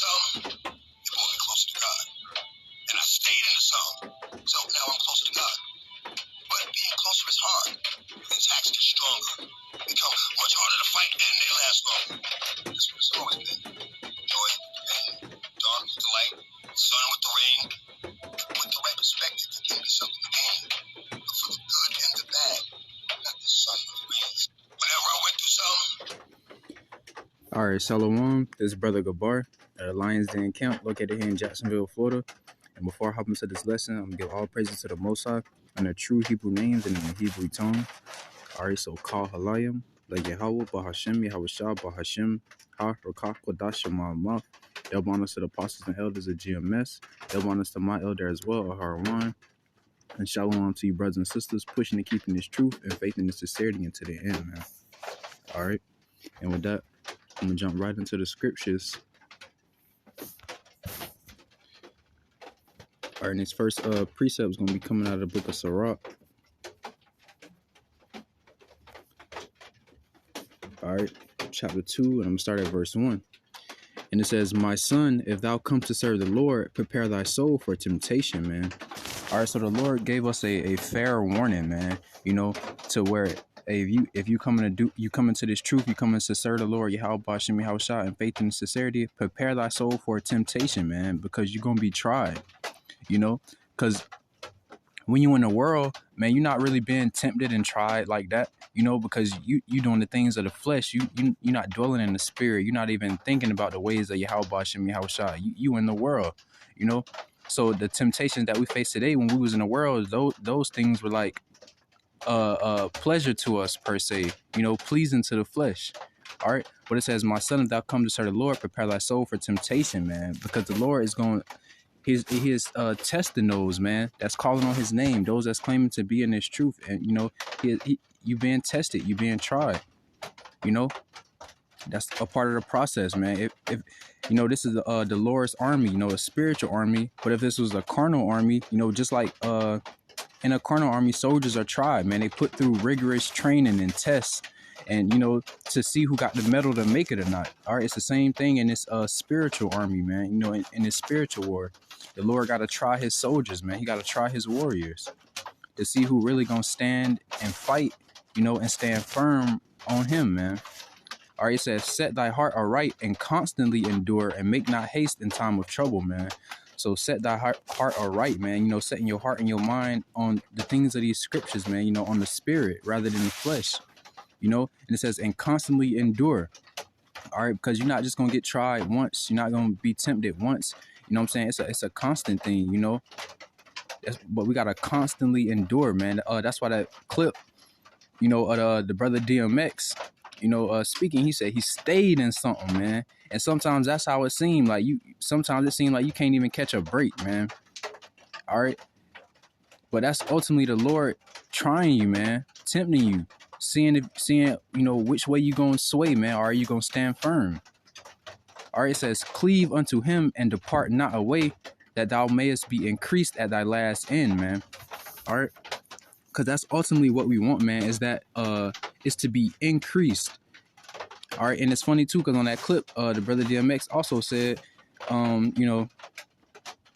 something, it brought me closer to God. And I stayed in the zone. So now I'm closer to God. But being closer is hard. The attacks get stronger. Become much harder to fight, and they last long. That's what it's always been. Joy with the pain, dark with the light, sun with the rain. With the right perspective, there can be something to gain. But for the good and the bad, not the sun with the rains. Whenever I went through something. Alright, Shalom. This is Brother Gabar at Lionz camp located here in Jacksonville, Florida. And before I hop into this lesson, I'm going to give all praises to the Most High and their true Hebrew names and in the Hebrew tongue. Alright, so Kal Halayim, La Yahweh, Bahashem, Yahushua, Bahashem, Ha, Rakah, Kodash, Ma'amah. Double honors to the apostles and elders of GMS. Double honors to my elder as well, Aharawan. And shalom to you, brothers and sisters, pushing and keeping this truth and faith and this sincerity into the end, man. Alright, and with that, I'm going to jump right into the scriptures. All right, and this first precept is going to be coming out of the book of Sirach. All right, chapter 2, and I'm going to start at verse 1. And it says, "My son, if thou come to serve the Lord, prepare thy soul for temptation," man. All right, so the Lord gave us a fair warning, man, you know, to where if you come into this truth, you come in to serve the Lord, Yahweh Bashem Yahushua, in faith and sincerity, prepare thy soul for temptation, man, because you're gonna be tried, you know, because when you're in the world, man, you're not really being tempted and tried like that, you know, because you doing the things of the flesh, you're not dwelling in the spirit, you're not even thinking about the ways of Yahweh Bashem Yahushua, you in the world, you know. So the temptations that we face today, when we was in the world, those things were like pleasure to us per se, you know, pleasing to the flesh. All right, but it says, "My son, if thou come to serve the Lord, prepare thy soul for temptation," man, because the Lord is going, he is testing those, man, that's calling on his name, those that's claiming to be in his truth, and you know, you being tested, you being tried, you know. That's a part of the process, man. If you know, this is the Lord's army, you know, a spiritual army. But if this was a carnal army, you know, just like in a carnal army, soldiers are tried, man. They put through rigorous training and tests, and you know, to see who got the medal to make it or not. All right, it's the same thing in this spiritual army, man. You know, in this spiritual war, the Lord got to try his soldiers, man. He got to try his warriors to see who really gonna stand and fight, you know, and stand firm on him, man. All right, it says, "Set thy heart aright and constantly endure, and make not haste in time of trouble," man. So set thy heart aright, man. You know, setting your heart and your mind on the things of these scriptures, man, you know, on the spirit rather than the flesh, you know. And it says, "and constantly endure." All right, because you're not just going to get tried once. You're not going to be tempted once. You know what I'm saying? It's a constant thing, you know. But we got to constantly endure, man. That's why that clip, you know, the brother DMX, you know, speaking, he said he stayed in something, man. And sometimes that's how it seemed. Like sometimes it seemed like you can't even catch a break, man. All right. But that's ultimately the Lord trying you, man, tempting you, seeing, you know, which way you gonna sway, man. Or are you gonna stand firm? All right. It says, "Cleave unto him and depart not away, that thou mayest be increased at thy last end," man. All right. Because that's ultimately what we want, man, is that is to be increased. All right, and it's funny too, because on that clip, the brother DMX also said, you know,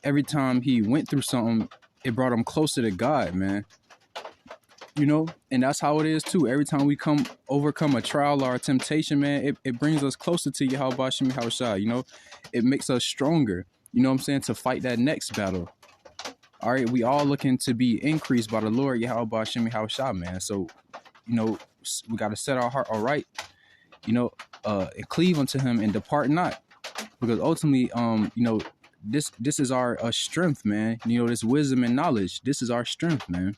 every time he went through something, it brought him closer to God, man. You know, and that's how it is too. Every time we overcome a trial or a temptation, man, it brings us closer to Yahweh Bashem Yahushua. You know, it makes us stronger. You know what I'm saying, to fight that next battle. All right, we all looking to be increased by the Lord, Yahweh Bashem Yahushua, man. So, you know, we got to set our heart all right, you know, and cleave unto him and depart not. Because ultimately, you know, this is our strength, man. You know, this wisdom and knowledge, this is our strength, man.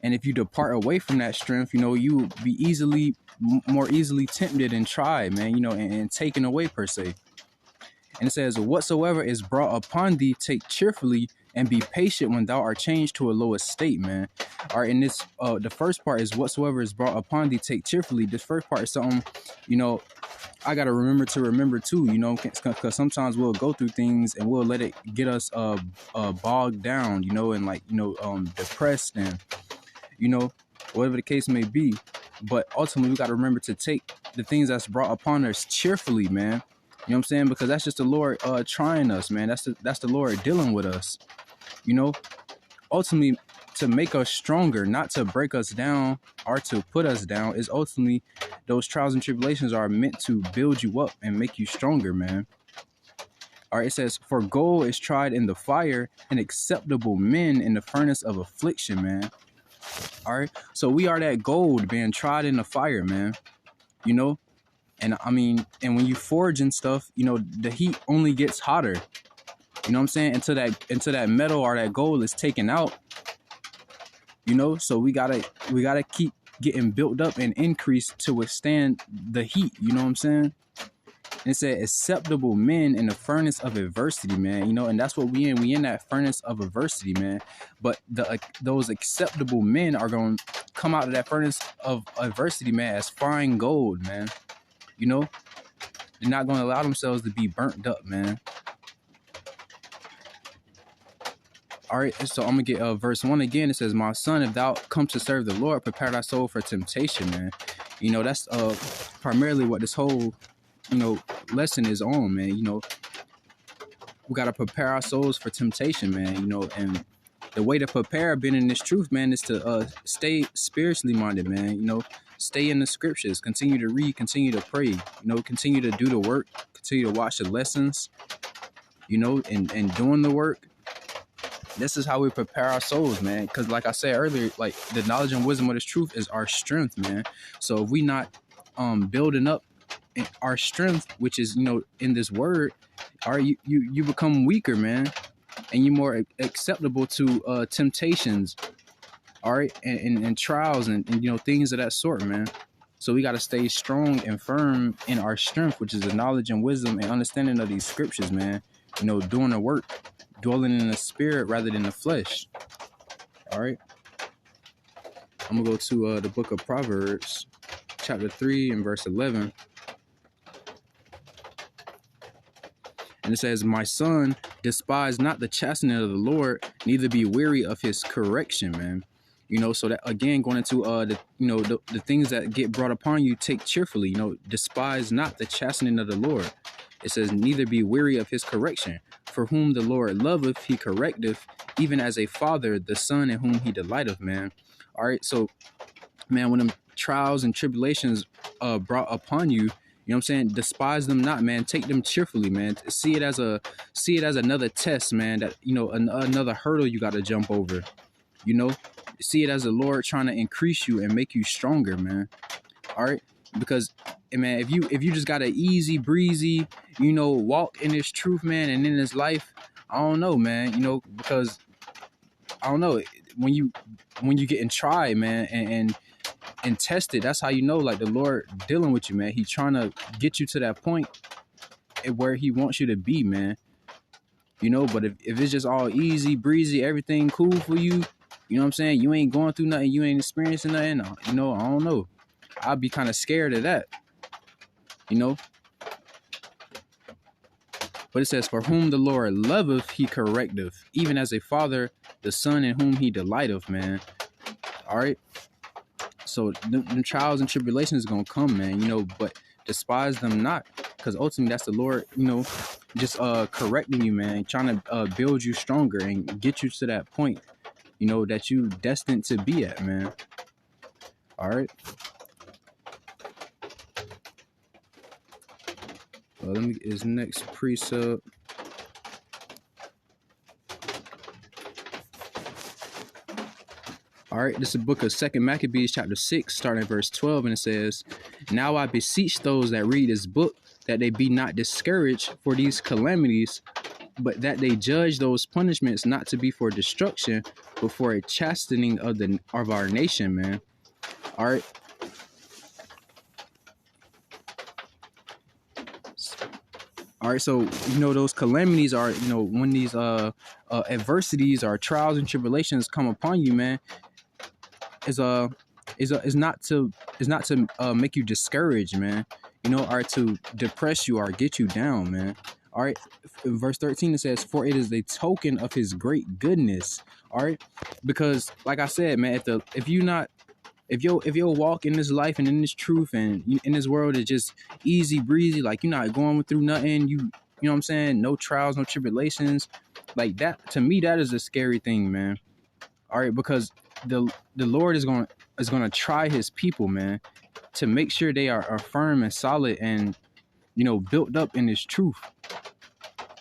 And if you depart away from that strength, you know, you will be more easily tempted and tried, man, you know, and taken away per se. And it says, "Whatsoever is brought upon thee, take cheerfully, and be patient when thou art changed to a lower state," man. All right, and this, the first part is, "Whatsoever is brought upon thee, take cheerfully." This first part is something, you know, I got to remember too, you know, because sometimes we'll go through things and we'll let it get us bogged down, you know, and like, you know, depressed and, you know, whatever the case may be. But ultimately, we got to remember to take the things that's brought upon us cheerfully, man. You know what I'm saying? Because that's just the Lord trying us, man. That's the Lord dealing with us. You know, ultimately to make us stronger, not to break us down or to put us down. Is ultimately those trials and tribulations are meant to build you up and make you stronger, man. All right, it says, for gold is tried in the fire, and acceptable men in the furnace of affliction, man. All right, so we are that gold being tried in the fire, man. You know, and I mean, and when you forge and stuff, you know, the heat only gets hotter. You know what I'm saying? Until that metal or that gold is taken out. You know, so we gotta keep getting built up and increased to withstand the heat. You know what I'm saying? And it said acceptable men in the furnace of adversity, man. You know, and that's what we in. We in that furnace of adversity, man. But those acceptable men are going to come out of that furnace of adversity, man, as fine gold, man. You know, they're not going to allow themselves to be burnt up, man. All right, so I'm going to get verse 1 again. It says, my son, if thou come to serve the Lord, prepare thy soul for temptation, man. You know, that's primarily what this whole, you know, lesson is on, man. You know, we got to prepare our souls for temptation, man. You know, and the way to prepare being in this truth, man, is to stay spiritually minded, man. You know, stay in the scriptures, continue to read, continue to pray, you know, continue to do the work, continue to watch the lessons, you know, and doing the work. This is how we prepare our souls, man. Because like I said earlier, like the knowledge and wisdom of this truth is our strength, man. So if we not building up our strength, which is, you know, in this word, you become weaker, man, and you're more acceptable to temptations, all right, and trials and you know, things of that sort, man. So we got to stay strong and firm in our strength, which is the knowledge and wisdom and understanding of these scriptures, man. You know, doing the work, dwelling in the spirit rather than the flesh. All right, I'm gonna go to the book of Proverbs, chapter 3 and verse 11. And it says, my son, despise not the chastening of the Lord, neither be weary of his correction, man. You know, so that again, going into the, you know, the things that get brought upon you, take cheerfully. You know, despise not the chastening of the Lord. It says, neither be weary of his correction. For whom the Lord loveth, he correcteth, even as a father the son in whom he delighteth, man. All right, so, man, when them trials and tribulations brought upon you, you know what I'm saying, despise them not, man. Take them cheerfully, man. See it as another test, man, that, you know, another hurdle you got to jump over. You know, see it as the Lord trying to increase you and make you stronger, man. All right, because, man, if you just got an easy breezy, you know, walk in this truth, man, and in this life, I don't know, man. You know, because I don't know, when you getting tried, man, and tested, that's how you know, like, the Lord dealing with you, man. He trying to get you to that point where he wants you to be, man. You know, but if it's just all easy breezy, everything cool for you, you know what I'm saying, you ain't going through nothing, you ain't experiencing nothing, you know, I don't know, I'd be kind of scared of that, you know. But it says, for whom the Lord loveth, he correcteth, even as a father the son in whom he delighteth, man. All right, so them trials and tribulations is gonna come, man, you know, but despise them not, because ultimately that's the Lord, you know, just correcting you, man, trying to build you stronger and get you to that point, you know, that you destined to be at, man. All right, let me get his next precept. All right, this is the book of 2 Maccabees, chapter 6, starting at verse 12, and it says, now I beseech those that read this book, that they be not discouraged for these calamities, but that they judge those punishments not to be for destruction, but for a chastening of our nation, man. All right. All right, so, you know, those calamities are, you know, when these adversities or trials and tribulations come upon you, man, is not to make you discouraged, man, you know, or to depress you or get you down, man. All right, in verse 13 it says, for it is a token of his great goodness. All right, because like I said, man, if you not if your walk in this life and in this truth and in this world is just easy breezy, like you're not going through nothing, you know what I'm saying, no trials, no tribulations, like that, to me, that is a scary thing, man. All right, because the Lord is going to try his people, man, to make sure they are firm and solid and, you know, built up in this truth.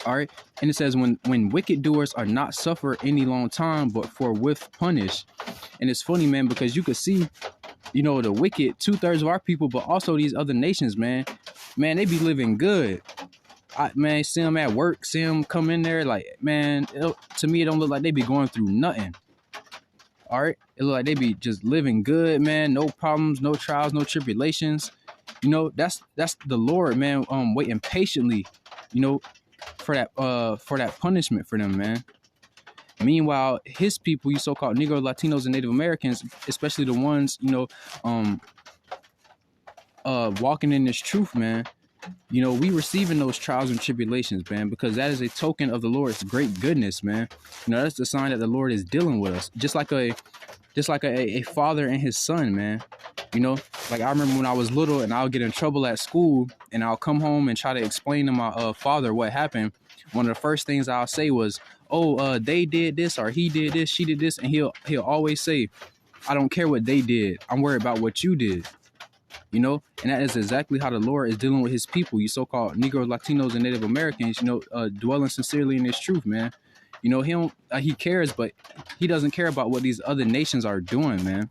All right. And it says when wicked doers are not suffer any long time, but forthwith punish. And it's funny, man, because you could see, you know, the wicked, 2/3 of our people, but also these other nations, man, they be living good. Man, see them at work, see them come in there, like, man, to me, it don't look like they be going through nothing. All right. It look like they be just living good, man. No problems, no trials, no tribulations. You know, that's the Lord, man, waiting patiently, you know, for that punishment for them, man. Meanwhile, his people, you so-called Negro, Latinos, and Native Americans, especially the ones, you know, walking in this truth, man, you know, we receiving those trials and tribulations, man, because that is a token of the Lord's great goodness, man. You know, that's the sign that the Lord is dealing with us, just like a father and his son, man. You know, like I remember when I was little and I'll get in trouble at school and I'll come home and try to explain to my father what happened. One of the first things I'll say was, "Oh, they did this, or he did this, she did this," and he'll always say, "I don't care what they did. I'm worried about what you did." You know, and that is exactly how the Lord is dealing with his people, you so-called Negroes, Latinos, and Native Americans, you know, dwelling sincerely in his truth, man. You know, he cares, but he doesn't care about what these other nations are doing, man,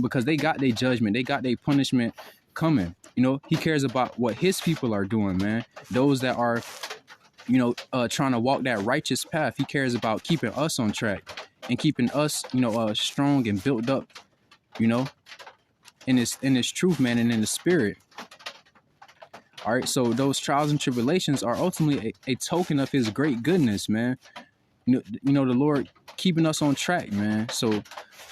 because they got their judgment, they got their punishment coming. You know, he cares about what his people are doing, man. Those that are, you know, trying to walk that righteous path. He cares about keeping us on track and keeping us, you know, strong and built up, you know, in this truth, man, and in the spirit. All right, so those trials and tribulations are ultimately a token of his great goodness, man. You know, the Lord keeping us on track, man. So,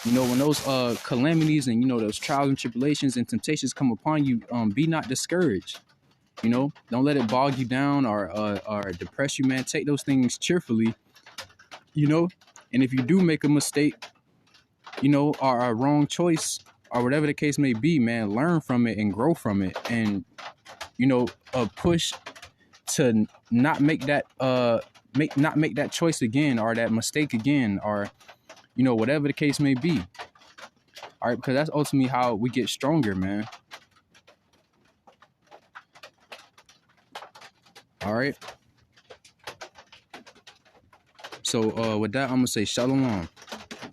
you know, when those calamities and, you know, those trials and tribulations and temptations come upon you, be not discouraged. You know, don't let it bog you down or depress you, man. Take those things cheerfully, you know. And if you do make a mistake, you know, or a wrong choice or whatever the case may be, man, learn from it and grow from it, and, you know, push to not make that choice again or that mistake again, or, you know, whatever the case may be. All right, because that's ultimately how we get stronger, man. All right. So with that, I'm gonna say shalom.